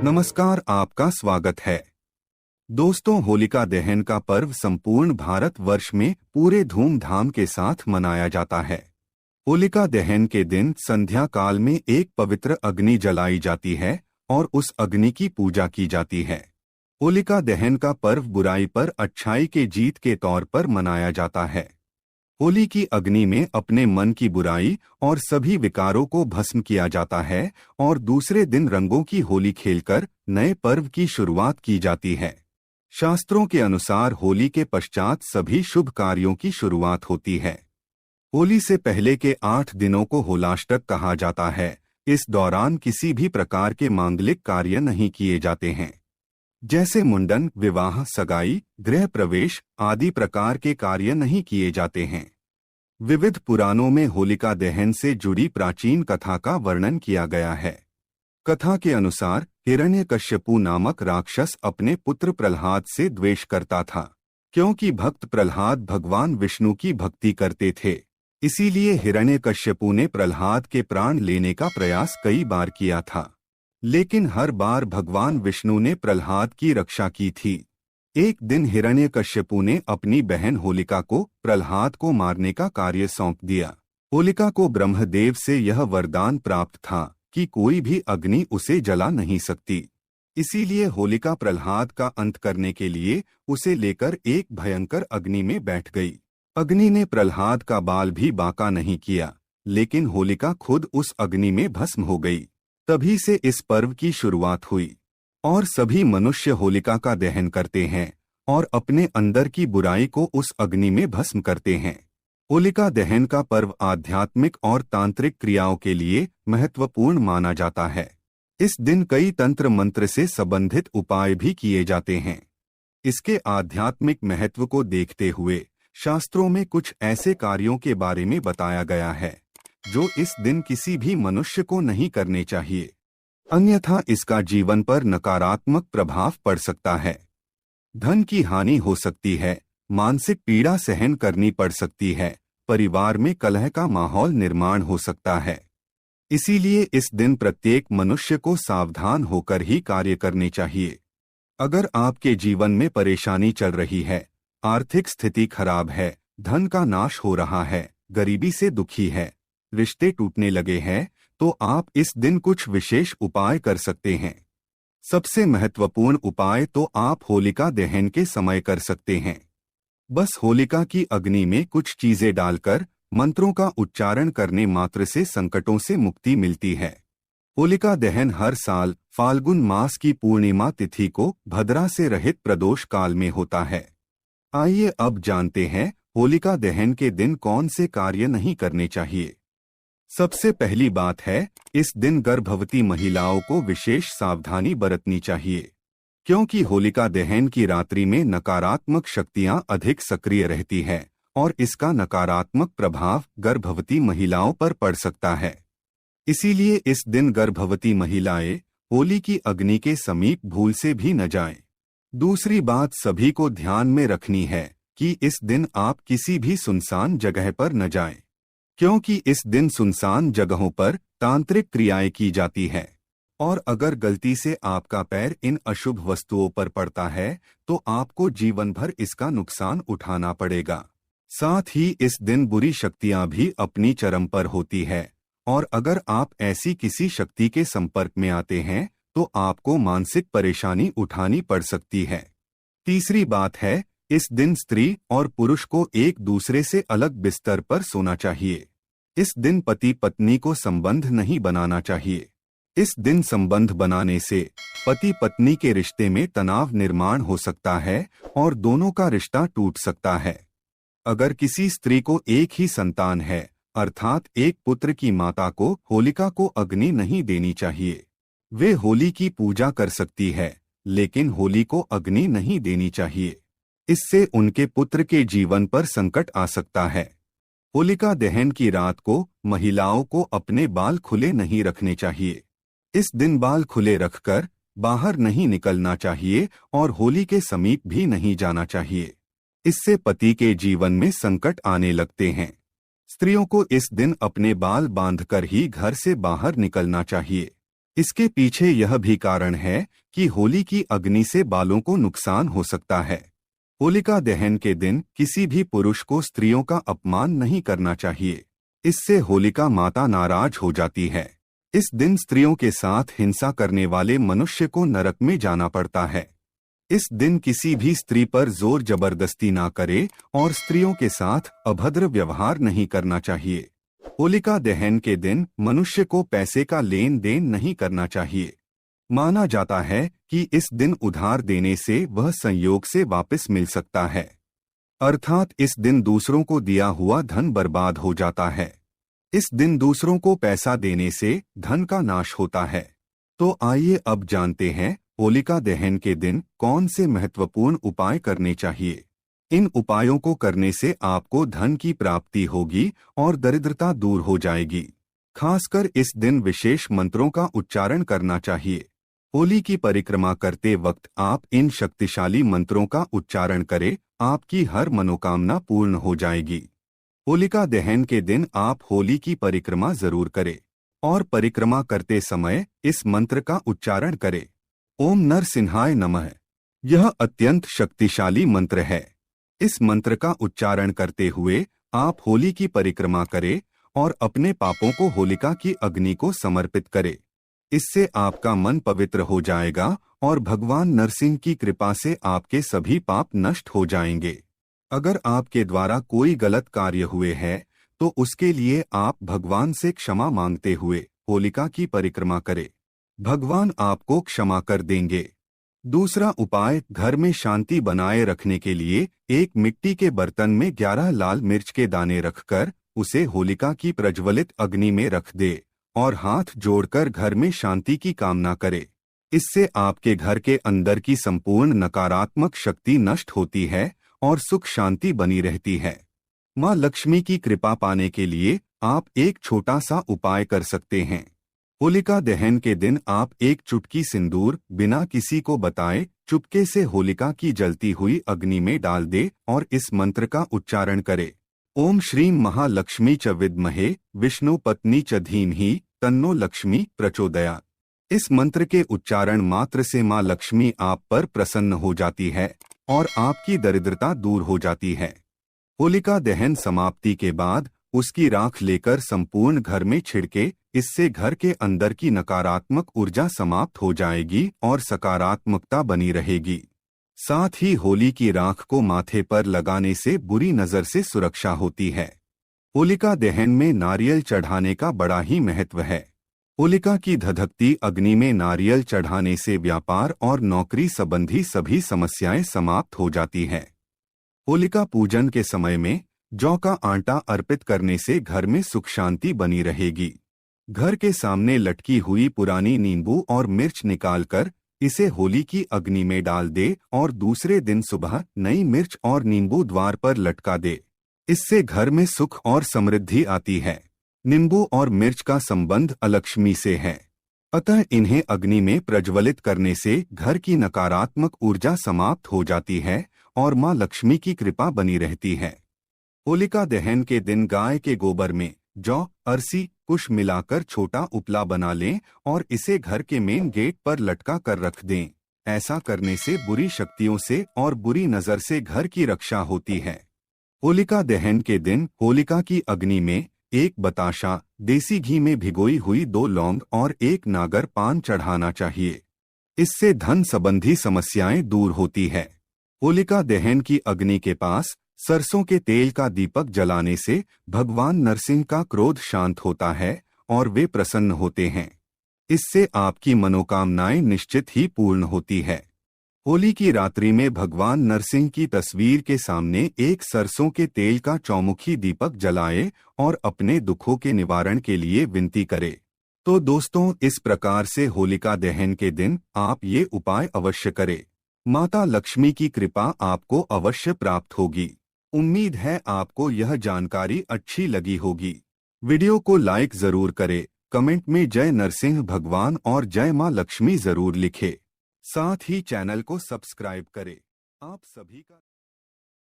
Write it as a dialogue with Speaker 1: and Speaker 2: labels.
Speaker 1: नमस्कार, आपका स्वागत है। दोस्तों, होलिका दहन का पर्व संपूर्ण भारतवर्ष में पूरे धूमधाम के साथ मनाया जाता है। होलिका दहन के दिन संध्या काल में एक पवित्र अग्नि जलाई जाती है और उस अग्नि की पूजा की जाती है। होलिका दहन का पर्व बुराई पर अच्छाई के जीत के तौर पर मनाया जाता है। होली की अग्नि में अपने मन की बुराई और सभी विकारों को भस्म किया जाता है और दूसरे दिन रंगों की होली खेलकर नए पर्व की शुरुआत की जाती है। शास्त्रों के अनुसार होली के पश्चात सभी शुभ कार्यों की शुरुआत होती है। होली से पहले के 8 दिनों को होलाष्टक कहा जाता है। इस दौरान किसी भी प्रकार के मांगलिक कार्य नहीं किए जाते हैं, जैसे मुंडन, विवाह, सगाई, गृह प्रवेश आदि प्रकार के कार्य नहीं किए जाते हैं। विविध पुराणों में होलिका दहन से जुड़ी प्राचीन कथा का वर्णन किया गया है। कथा के अनुसार हिरण्यकश्यपु नामक राक्षस अपने पुत्र प्रहलाद से द्वेष करता था, क्योंकि भक्त प्रहलाद भगवान विष्णु की भक्ति करते थे। इसीलिए हिरण्यकश्यपु ने प्रहलाद के प्राण लेने का प्रयास कई बार किया था, लेकिन हर बार भगवान विष्णु ने प्रहलाद की रक्षा की थी। एक दिन हिरण्यकश्यपु ने अपनी बहन होलिका को प्रहलाद को मारने का कार्य सौंप दिया। होलिका को ब्रह्मदेव से यह वरदान प्राप्त था कि कोई भी अग्नि उसे जला नहीं सकती। इसीलिए होलिका प्रहलाद का अंत करने के लिए उसे लेकर एक भयंकर अग्नि में बैठ गई। अग्नि ने प्रहलाद का बाल भी बांका नहीं किया, लेकिन होलिका खुद उस अग्नि में भस्म हो गई। तभी से इस पर्व की शुरुआत हुई और सभी मनुष्य होलिका का दहन करते हैं और अपने अंदर की बुराई को उस अग्नि में भस्म करते हैं। होलिका दहन का पर्व आध्यात्मिक और तांत्रिक क्रियाओं के लिए महत्वपूर्ण माना जाता है। इस दिन कई तंत्र मंत्र से संबंधित उपाय भी किए जाते हैं। इसके आध्यात्मिक महत्व को देखते हुए शास्त्रों में कुछ ऐसे कार्यों के बारे में बताया गया है जो इस दिन किसी भी मनुष्य को नहीं करने चाहिए, अन्यथा इसका जीवन पर नकारात्मक प्रभाव पड़ सकता है। धन की हानि हो सकती है, मानसिक पीड़ा सहन करनी पड़ सकती है, परिवार में कलह का माहौल निर्माण हो सकता है। इसीलिए इस दिन प्रत्येक मनुष्य को सावधान होकर ही कार्य करने चाहिए। अगर आपके जीवन में परेशानी चल रही है, आर्थिक स्थिति खराब है, धन का नाश हो रहा है, गरीबी से दुखी है, रिश्ते टूटने लगे हैं, तो आप इस दिन कुछ विशेष उपाय कर सकते हैं। सबसे महत्वपूर्ण उपाय तो आप होलिका दहन के समय कर सकते हैं। बस होलिका की अग्नि में कुछ चीजें डालकर मंत्रों का उच्चारण करने मात्र से संकटों से मुक्ति मिलती है। होलिका दहन हर साल फाल्गुन मास की पूर्णिमा तिथि को भद्रा से रहित प्रदोष काल में होता है। आइए अब जानते हैं होलिका दहन के दिन कौन से कार्य नहीं करने चाहिए। सबसे पहली बात है, इस दिन गर्भवती महिलाओं को विशेष सावधानी बरतनी चाहिए, क्योंकि होलिका दहन की रात्रि में नकारात्मक शक्तियां अधिक सक्रिय रहती है और इसका नकारात्मक प्रभाव गर्भवती महिलाओं पर पड़ सकता है। इसीलिए इस दिन गर्भवती महिलाएं होली की अग्नि के समीप भूल से भी न जाएं। दूसरी बात सभी को ध्यान में रखनी है कि इस दिन आप किसी भी सुनसान जगह पर न जाएं, क्योंकि इस दिन सुनसान जगहों पर तांत्रिक क्रियाएं की जाती हैं और अगर गलती से आपका पैर इन अशुभ वस्तुओं पर पड़ता है तो आपको जीवन भर इसका नुकसान उठाना पड़ेगा। साथ ही इस दिन बुरी शक्तियां भी अपनी चरम पर होती है और अगर आप ऐसी किसी शक्ति के संपर्क में आते हैं तो आपको मानसिक परेशानी उठानी पड़ सकती है। तीसरी बात है, इस दिन स्त्री और पुरुष को एक दूसरे से अलग बिस्तर पर सोना चाहिए। इस दिन पति पत्नी को संबंध नहीं बनाना चाहिए। इस दिन संबंध बनाने से पति पत्नी के रिश्ते में तनाव निर्माण हो सकता है और दोनों का रिश्ता टूट सकता है। अगर किसी स्त्री को एक ही संतान है, अर्थात एक पुत्र की माता को होलिका को अग्नि नहीं देनी चाहिए। वे होली की पूजा कर सकती है, लेकिन होली को अग्नि नहीं देनी चाहिए। इससे उनके पुत्र के जीवन पर संकट आ सकता है। होलिका दहन की रात को महिलाओं को अपने बाल खुले नहीं रखने चाहिए। इस दिन बाल खुले रखकर बाहर नहीं निकलना चाहिए और होली के समीप भी नहीं जाना चाहिए। इससे पति के जीवन में संकट आने लगते हैं। स्त्रियों को इस दिन अपने बाल बांधकर ही घर से बाहर निकलना चाहिए। इसके पीछे यह भी कारण है कि होली की अग्नि से बालों को नुकसान हो सकता है। होलिका दहन के दिन किसी भी पुरुष को स्त्रियों का अपमान नहीं करना चाहिए। इससे होलिका माता नाराज हो जाती है। इस दिन स्त्रियों के साथ हिंसा करने वाले मनुष्य को नरक में जाना पड़ता है। इस दिन किसी भी स्त्री पर जोर जबरदस्ती ना करे और स्त्रियों के साथ अभद्र व्यवहार नहीं करना चाहिए। होलिका दहन के दिन मनुष्य को पैसे का लेन देन नहीं करना चाहिए। माना जाता है कि इस दिन उधार देने से वह संयोग से वापस मिल सकता है, अर्थात इस दिन दूसरों को दिया हुआ धन बर्बाद हो जाता है। इस दिन दूसरों को पैसा देने से धन का नाश होता है। तो आइए अब जानते हैं होलिका दहन के दिन कौन से महत्वपूर्ण उपाय करने चाहिए। इन उपायों को करने से आपको धन की प्राप्ति होगी और दरिद्रता दूर हो जाएगी। खासकर इस दिन विशेष मंत्रों का उच्चारण करना चाहिए। होली की परिक्रमा करते वक्त आप इन शक्तिशाली मंत्रों का उच्चारण करें, आपकी हर मनोकामना पूर्ण हो जाएगी। होलिका दहन के दिन आप होली की परिक्रमा जरूर करें और परिक्रमा करते समय इस मंत्र का उच्चारण करें, ओम नरसिंहाय नमः। यह अत्यंत शक्तिशाली मंत्र है। इस मंत्र का उच्चारण करते हुए आप होली की परिक्रमा करें और अपने पापों को होलिका की अग्नि को समर्पित करें। इससे आपका मन पवित्र हो जाएगा और भगवान नरसिंह की कृपा से आपके सभी पाप नष्ट हो जाएंगे। अगर आपके द्वारा कोई गलत कार्य हुए हैं तो उसके लिए आप भगवान से क्षमा मांगते हुए होलिका की परिक्रमा करें। भगवान आपको क्षमा कर देंगे। दूसरा उपाय, घर में शांति बनाए रखने के लिए एक मिट्टी के बर्तन में 11 लाल मिर्च के दाने रखकर उसे होलिका की प्रज्वलित अग्नि में रख दे और हाथ जोड़कर घर में शांति की कामना करे। इससे आपके घर के अंदर की संपूर्ण नकारात्मक शक्ति नष्ट होती है और सुख शांति बनी रहती है। माँ लक्ष्मी की कृपा पाने के लिए आप एक छोटा सा उपाय कर सकते हैं। होलिका दहन के दिन आप एक चुटकी सिंदूर बिना किसी को बताए चुपके से होलिका की जलती हुई अग्नि में डाल दे और इस मंत्र का उच्चारण करे, ओम श्रीम महालक्ष्मी च विद्महे विष्णु पत्नी च धीमहि तन्नो लक्ष्मी प्रचोदयात्। इस मंत्र के उच्चारण मात्र से माँ लक्ष्मी आप पर प्रसन्न हो जाती है और आपकी दरिद्रता दूर हो जाती है। होलिका दहन समाप्ति के बाद उसकी राख लेकर संपूर्ण घर में छिड़के, इससे घर के अंदर की नकारात्मक ऊर्जा समाप्त हो जाएगी और सकारात्मकता बनी रहेगी। साथ ही होली की राख को माथे पर लगाने से बुरी नजर से सुरक्षा होती है। होलिका दहन में नारियल चढ़ाने का बड़ा ही महत्व है। होलिका की धधकती अग्नि में नारियल चढ़ाने से व्यापार और नौकरी संबंधी सभी समस्याएं समाप्त हो जाती हैं। होलिका पूजन के समय में जौ का आटा अर्पित करने से घर में सुख शांति बनी रहेगी। घर के सामने लटकी हुई पुरानी नींबू और मिर्च निकालकर इसे होली की अग्नि में डाल दे और दूसरे दिन सुबह नई मिर्च और नींबू द्वार पर लटका दे। इससे घर में सुख और समृद्धि आती है। नींबू और मिर्च का संबंध अलक्ष्मी से है, अतः इन्हें अग्नि में प्रज्वलित करने से घर की नकारात्मक ऊर्जा समाप्त हो जाती है और माँ लक्ष्मी की कृपा बनी रहती है। होलिका दहन के दिन गाय के गोबर में जौ, अरसी, कुश मिलाकर छोटा उपला बना लें और इसे घर के मेन गेट पर लटका कर रख दें। ऐसा करने से बुरी शक्तियों से और बुरी नजर से घर की रक्षा होती है। होलिका दहन के दिन होलिका की अग्नि में एक बताशा, देसी घी में भिगोई हुई 2 लौंग और 1 नागर पान चढ़ाना चाहिए। इससे धन संबंधी समस्याएं दूर होती है। होलिका दहन की अग्नि के पास सरसों के तेल का दीपक जलाने से भगवान नरसिंह का क्रोध शांत होता है और वे प्रसन्न होते हैं। इससे आपकी मनोकामनाएं निश्चित ही पूर्ण होती है। होली की रात्रि में भगवान नरसिंह की तस्वीर के सामने एक सरसों के तेल का चौमुखी दीपक जलाए और अपने दुखों के निवारण के लिए विनती करे। तो दोस्तों, इस प्रकार से होलिका दहन के दिन आप ये उपाय अवश्य करें। माता लक्ष्मी की कृपा आपको अवश्य प्राप्त होगी। उम्मीद है आपको यह जानकारी अच्छी लगी होगी। वीडियो को लाइक जरूर करें, कमेंट में जय नरसिंह भगवान और जय मां लक्ष्मी जरूर लिखें। साथ ही चैनल को सब्सक्राइब करें। आप सभी का